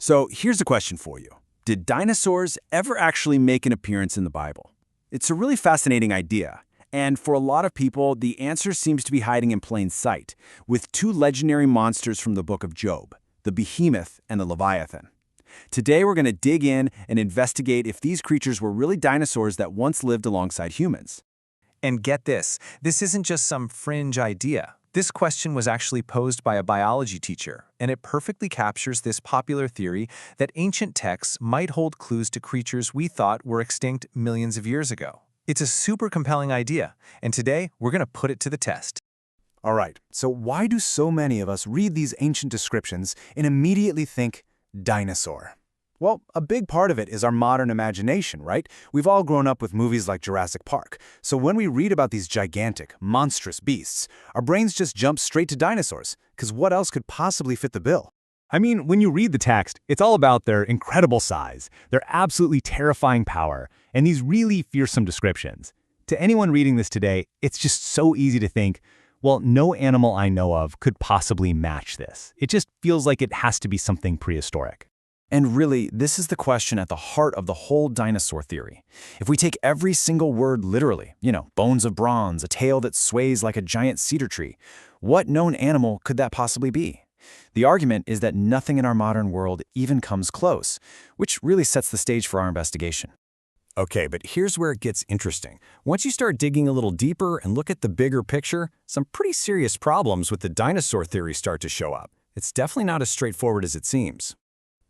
So here's a question for you. Did dinosaurs ever actually make an appearance in the Bible? It's a really fascinating idea, and for a lot of people, the answer seems to be hiding in plain sight, with two legendary monsters from the book of Job, the Behemoth and the Leviathan. Today we're going to dig in and investigate if these creatures were really dinosaurs that once lived alongside humans. And get this isn't just some fringe idea. This question was actually posed by a biology teacher, and it perfectly captures this popular theory that ancient texts might hold clues to creatures we thought were extinct millions of years ago. It's a super compelling idea, and today we're going to put it to the test. All right, so why do so many of us read these ancient descriptions and immediately think dinosaur? Well, a big part of it is our modern imagination, right? We've all grown up with movies like Jurassic Park, so when we read about these gigantic, monstrous beasts, our brains just jump straight to dinosaurs, because what else could possibly fit the bill? I mean, when you read the text, it's all about their incredible size, their absolutely terrifying power, and these really fearsome descriptions. To anyone reading this today, it's just so easy to think, well, no animal I know of could possibly match this. It just feels like it has to be something prehistoric. And really, this is the question at the heart of the whole dinosaur theory. If we take every single word literally, bones of bronze, a tail that sways like a giant cedar tree, what known animal could that possibly be? The argument is that nothing in our modern world even comes close, which really sets the stage for our investigation. Okay, but here's where it gets interesting. Once you start digging a little deeper and look at the bigger picture, some pretty serious problems with the dinosaur theory start to show up. It's definitely not as straightforward as it seems.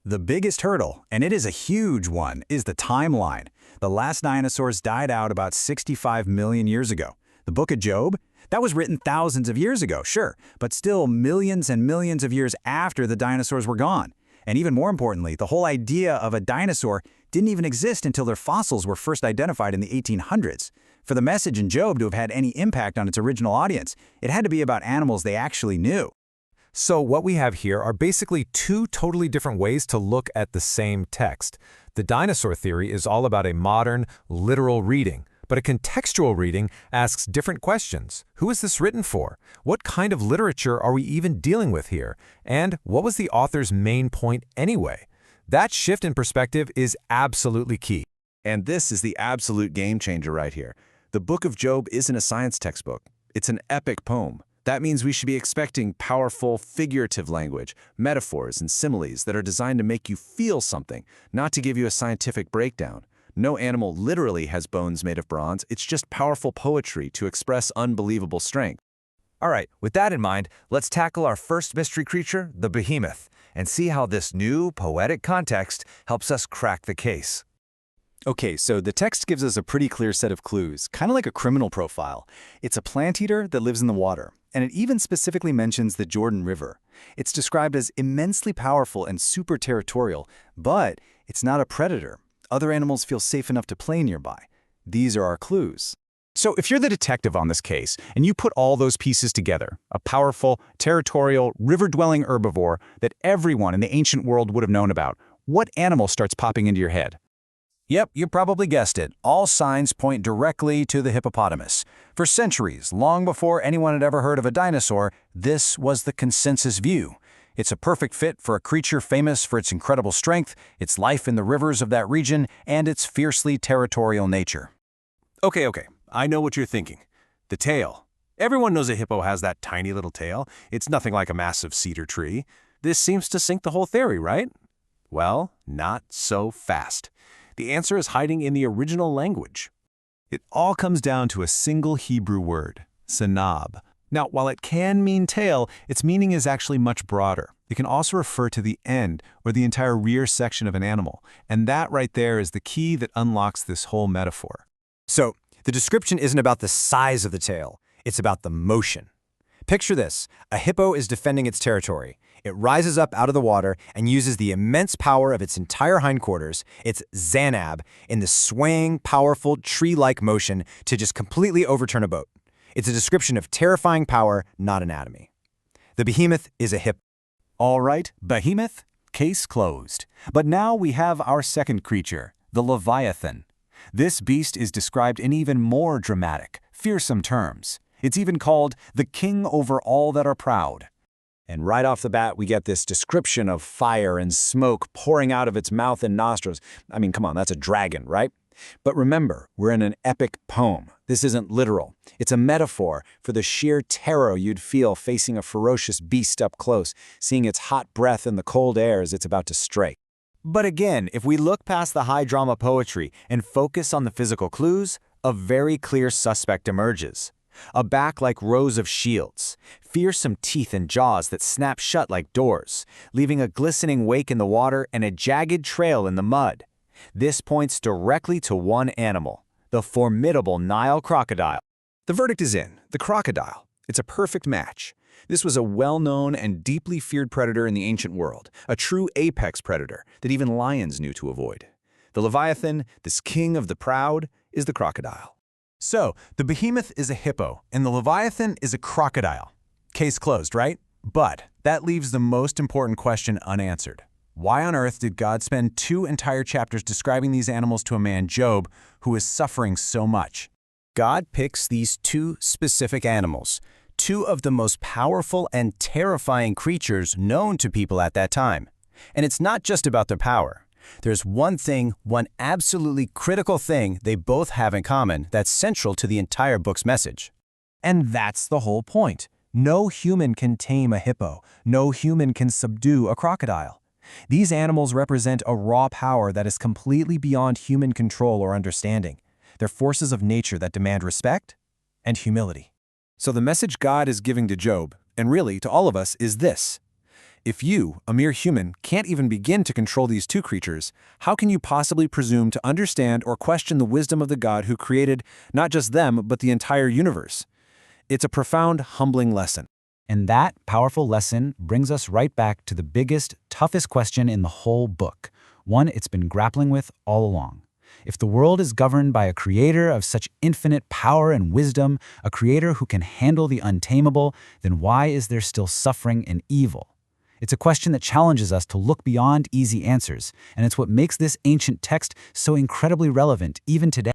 The biggest hurdle, and it is a huge one, is the timeline. The last dinosaurs died out about 65 million years ago. The book of Job? That was written thousands of years ago, sure, but still millions and millions of years after the dinosaurs were gone. And even more importantly, the whole idea of a dinosaur didn't even exist until their fossils were first identified in the 1800s. For the message in Job to have had any impact on its original audience, it had to be about animals they actually knew. So what we have here are basically two totally different ways to look at the same text. The dinosaur theory is all about a modern, literal reading, but a contextual reading asks different questions. Who is this written for? What kind of literature are we even dealing with here? And what was the author's main point anyway? That shift in perspective is absolutely key. And this is the absolute game changer right here. The book of Job isn't a science textbook. It's an epic poem. That means we should be expecting powerful, figurative language, metaphors, and similes that are designed to make you feel something, not to give you a scientific breakdown. No animal literally has bones made of bronze. It's just powerful poetry to express unbelievable strength. All right, with that in mind, let's tackle our first mystery creature, the behemoth, and see how this new, poetic context helps us crack the case. Okay, so the text gives us a pretty clear set of clues, kind of like a criminal profile. It's a plant eater that lives in the water, and it even specifically mentions the Jordan River. It's described as immensely powerful and super territorial, but it's not a predator. Other animals feel safe enough to play nearby. These are our clues. So if you're the detective on this case, and you put all those pieces together, a powerful, territorial, river-dwelling herbivore that everyone in the ancient world would have known about, what animal starts popping into your head? Yep, you probably guessed it. All signs point directly to the hippopotamus. For centuries, long before anyone had ever heard of a dinosaur, this was the consensus view. It's a perfect fit for a creature famous for its incredible strength, its life in the rivers of that region, and its fiercely territorial nature. Okay, I know what you're thinking. The tail. Everyone knows a hippo has that tiny little tail. It's nothing like a massive cedar tree. This seems to sink the whole theory, right? Well, not so fast. The answer is hiding in the original language. It all comes down to a single Hebrew word, sanab. Now, while it can mean tail, its meaning is actually much broader. It can also refer to the end or the entire rear section of an animal, and that right there is the key that unlocks this whole metaphor. So, the description isn't about the size of the tail, it's about the motion. Picture this, a hippo is defending its territory. It rises up out of the water and uses the immense power of its entire hindquarters, its zanab, in the swaying, powerful, tree-like motion to just completely overturn a boat. It's a description of terrifying power, not anatomy. The behemoth is a hippo. All right, behemoth, case closed. But now we have our second creature, the Leviathan. This beast is described in even more dramatic, fearsome terms. It's even called the king over all that are proud. And right off the bat, we get this description of fire and smoke pouring out of its mouth and nostrils. I mean, come on, that's a dragon, right? But remember, we're in an epic poem. This isn't literal. It's a metaphor for the sheer terror you'd feel facing a ferocious beast up close, seeing its hot breath in the cold air as it's about to strike. But again, if we look past the high drama poetry and focus on the physical clues, a very clear suspect emerges. A back like rows of shields, fearsome teeth and jaws that snap shut like doors, leaving a glistening wake in the water and a jagged trail in the mud. This points directly to one animal, the formidable Nile crocodile. The verdict is in, the crocodile. It's a perfect match. This was a well-known and deeply feared predator in the ancient world, a true apex predator that even lions knew to avoid. The Leviathan, this king of the proud, is the crocodile. So, the behemoth is a hippo, and the Leviathan is a crocodile. Case closed, right? But that leaves the most important question unanswered. Why on earth did God spend 2 entire chapters describing these animals to a man, Job, who is suffering so much? God picks these 2 specific animals, 2 of the most powerful and terrifying creatures known to people at that time. And it's not just about their power. There's one absolutely critical thing they both have in common that's central to the entire book's message. And that's the whole point. No human can tame a hippo. No human can subdue a crocodile. These animals represent a raw power that is completely beyond human control or understanding. They're forces of nature that demand respect and humility. So the message God is giving to Job, and really to all of us, is this. If you, a mere human, can't even begin to control these 2 creatures, how can you possibly presume to understand or question the wisdom of the God who created not just them, but the entire universe? It's a profound, humbling lesson. And that powerful lesson brings us right back to the biggest, toughest question in the whole book, one it's been grappling with all along. If the world is governed by a creator of such infinite power and wisdom, a creator who can handle the untamable, then why is there still suffering and evil? It's a question that challenges us to look beyond easy answers, and it's what makes this ancient text so incredibly relevant even today.